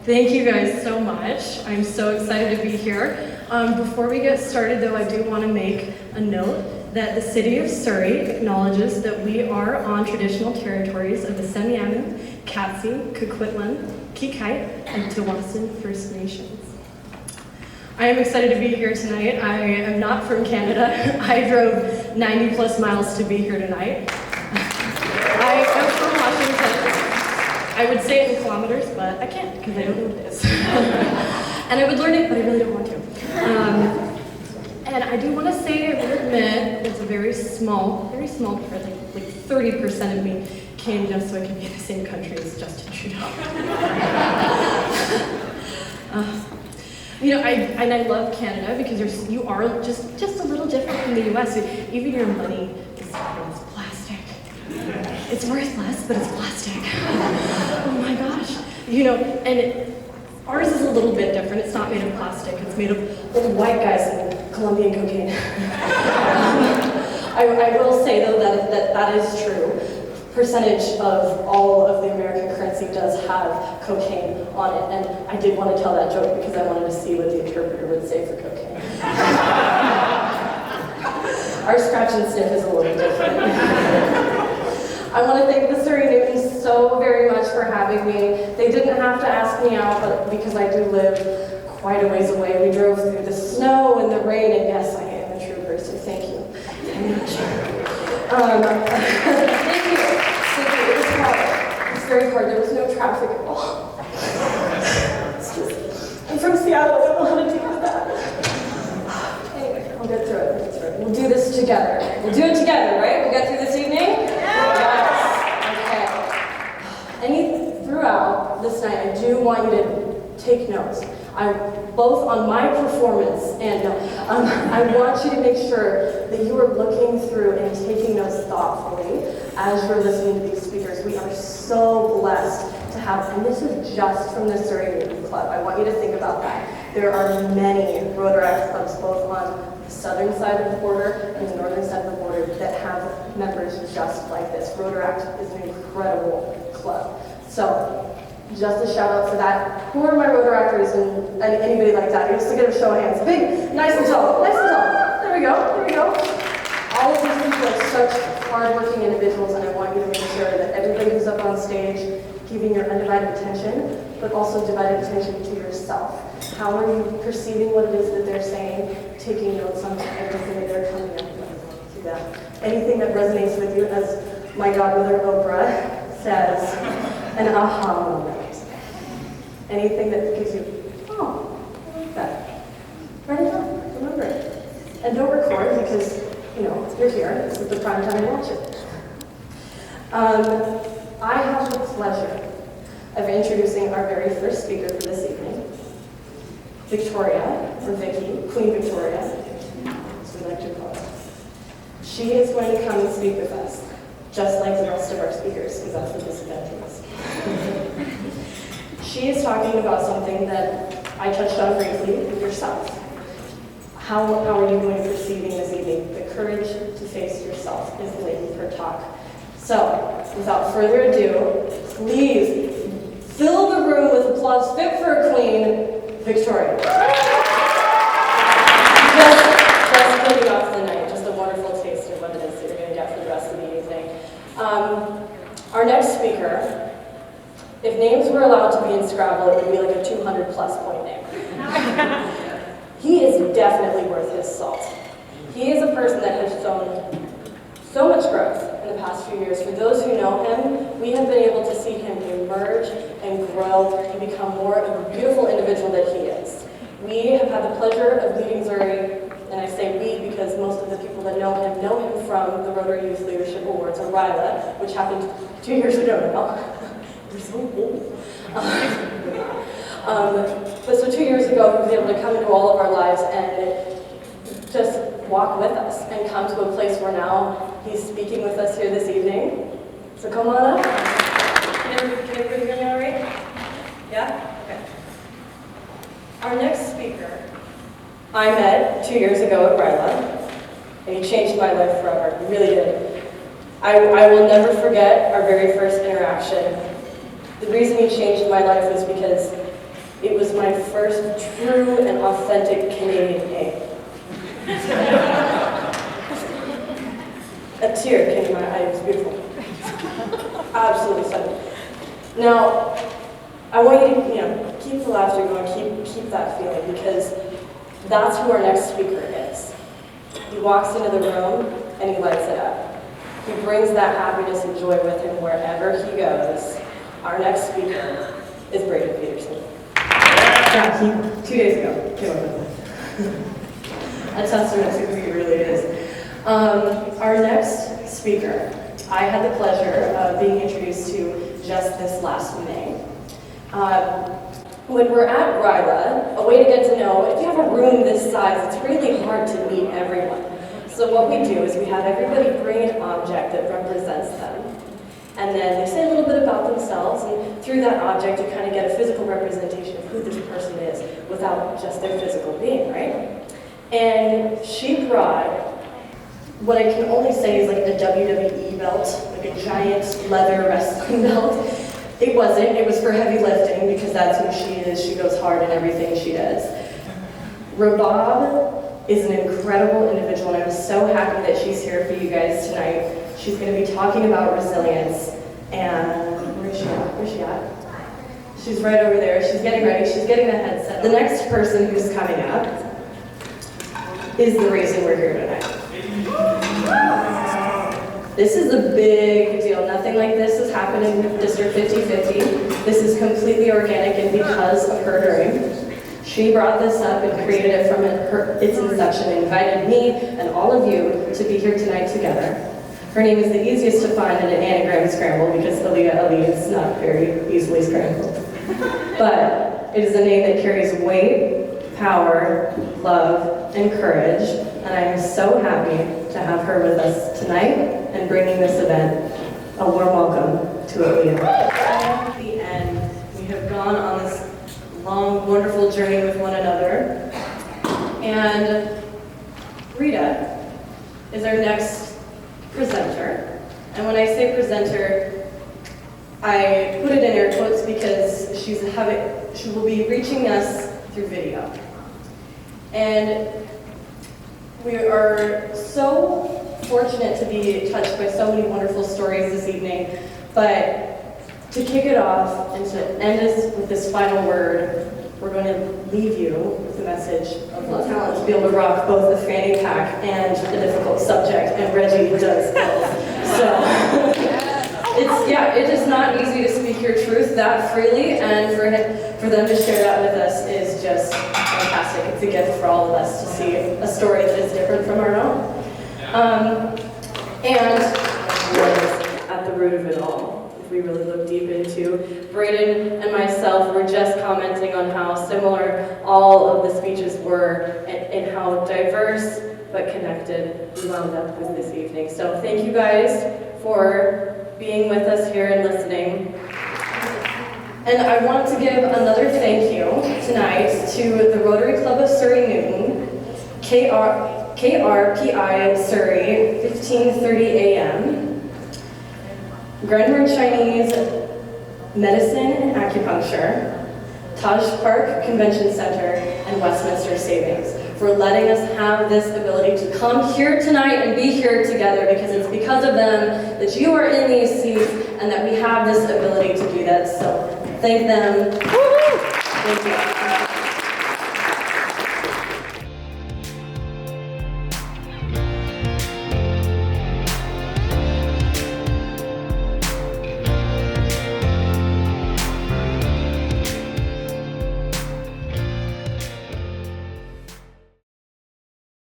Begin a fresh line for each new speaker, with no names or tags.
Thank you guys so much. I'm so excited to be here. Before we get started though, I do want to make a note that the City of Surrey acknowledges that we are on traditional territories of the Semiahmoo, Katzie, Coquitlam, Kikite, and Tawasin First Nations. I am excited to be here tonight. I am not from Canada. I drove 90 plus miles to be here tonight. I am from Washington. I would say it in kilometers, but I can't because I don't know what it is. And I would learn it, but I really don't want to. And I do want to say, I will admit, it's a very small part, like 30% of me came just so I could be in the same country as Justin Trudeau. I love Canada because you are just a little different from the US. Even your money is plastic. It's worth less, but it's plastic. Oh my gosh. Ours is a little bit different. It's not made of plastic. It's made of old white guys and Colombian cocaine. I will say though that is true. Percentage of all of the American currency does have cocaine on it, and I did want to tell that joke because I wanted to see what the interpreter would say for cocaine. Our scratch and sniff is a little different. I want to thank the Surrey Newtons so very much for having me. They didn't have to ask me out, but because I do live quite a ways away, we drove through the snow and the rain, and yes, I am a trooper, so thank you. I'm not sure. Thank you. It was hard. It was very hard. There was no traffic at all. I'm from Seattle. I don't know how to deal with that. Anyway, I'll get through it. We'll do this together. We'll do it together, right? We'll get through this evening? Throughout this night, I do want you to take notes. Both on my performance and I want you to make sure that you are looking through and taking notes thoughtfully as you're listening to these speakers. We are so blessed to have, and this is just from the Surrey Newton Club. I want you to think about that. There are many Rotaract clubs both on the southern side of the border and the northern side of the border that have members just like this. Rotaract is an incredible club. So, just a shout out to that. Who are my Rotaractors and anybody like that? Just to get a show of hands. Big, nice and tall, nice and tall. There we go. All of these people are such hardworking individuals, and I want you to make sure that everybody who's up on stage giving your undivided attention, but also divided attention to yourself. How are you perceiving what it is that they're saying, taking notes on everything that they're coming up with? Do that. Anything that resonates with you, as my godmother Oprah says, an aha moment. Anything that gives you, oh, I like that. Write it down, remember it. And don't record because, you're here. This is the prime time to watch it. I have the pleasure of introducing our very first speaker for this evening, Victoria, or Vicky, Queen Victoria, as we like to call her. She is going to come and speak with us, just like the rest of our speakers, because that's what this event is. She is talking about something that I touched on briefly with yourself. How are you going to perceiving this evening? The courage to face yourself is the name of her talk. So, without further ado, please fill the room with applause fit for a queen, Victoria. Just kicking off the night, just a wonderful taste of what it is that you're going to get for the rest of the evening. Our next speaker, if names were allowed to be in Scrabble, it would be like a 200 plus point name. He is definitely worth his salt. He is a person that has shown so much growth in the past few years. For those who know him, we have been able to see him emerge and grow and become more of a beautiful individual that he is. We have had the pleasure of leading Surrey, and I say we because most of the people that know him from the Rotary Youth Leadership Awards, or RYLA, which happened 2 years ago now. We're so old. But so 2 years ago, he was able to come into all of our lives and just walk with us and come to a place where now he's speaking with us here this evening. So come on up. Can everybody hear me all right? Yeah? Okay. Our next speaker, I met 2 years ago at RYLA, and he changed my life forever. He really did. I will never forget our very first interaction. The reason he changed my life was because It was my first true and authentic Canadian A. A tear came to my eye. It was beautiful. Absolutely stunning. Now, I want you to, keep the laughter going, keep that feeling, because that's who our next speaker is. He walks into the room and he lights it up. He brings that happiness and joy with him wherever he goes. Our next speaker is Braden Peterson. Yeah, he 2 days ago came up with it. A testament to who he really is. Our next speaker, I had the pleasure of being introduced to just this last May. When we're at RILA, a way to get to know, if you have a room this size, it's really hard to meet everyone. So what we do is we have everybody bring an object that represents them. And then they say a little bit about themselves, and through that object you kind of get a physical representation of who this person is without just their physical being, right? And she brought what I can only say is like a WWE belt, like a giant leather wrestling belt. It wasn't, it was for heavy lifting because that's who she is. She goes hard in everything she does. Rabab is an incredible individual, and I'm so happy that she's here for you guys tonight. She's going to be talking about resilience, and where's she at? Where's she at? She's right over there. She's getting ready. She's getting the headset. The next person who's coming up is the reason we're here tonight. This is a big deal. Nothing like this has happened in District 5050. This is completely organic and because of her dream. She brought this up and created it from its inception and invited me and all of you to be here tonight together. Her name is the easiest to find in an anagram scramble because Aaliyah Ali is not very easily scrambled. But it is a name that carries weight, power, love, and courage, and I am so happy to have her with us tonight and bringing this event. A warm welcome to Aaliyah. At the end, we have gone on this long, wonderful journey with one another, and Rita is our next presenter. And when I say presenter, I put it in air quotes because she will be reaching us through video. And we are so fortunate to be touched by so many wonderful stories this evening, but to kick it off and to end us with this final word, we're going to leave you with a message of talent to be able to rock both a fanny pack and a difficult subject, and Reggie does both. So it is not easy to speak your truth that freely, and for them to share that with us is just fantastic. It's a gift for all of us to see a story that is different from our own. And what is at the root of it all, if we really look deep into, Braden and myself were just commenting on how similar all of the speeches were and how diverse but connected we wound up with this evening. So thank you guys for being with us here and listening. And I want to give another thank you tonight to the Rotary Club of Surrey Newton, KRPI Surrey, 1530 AM, Grenford Chinese Medicine and Acupuncture, Taj Park Convention Center, and Westminster Savings for letting us have this ability to come here tonight and be here together, because it's because of them that you are in these seats and that we have this ability to do that. So thank them. Thank you.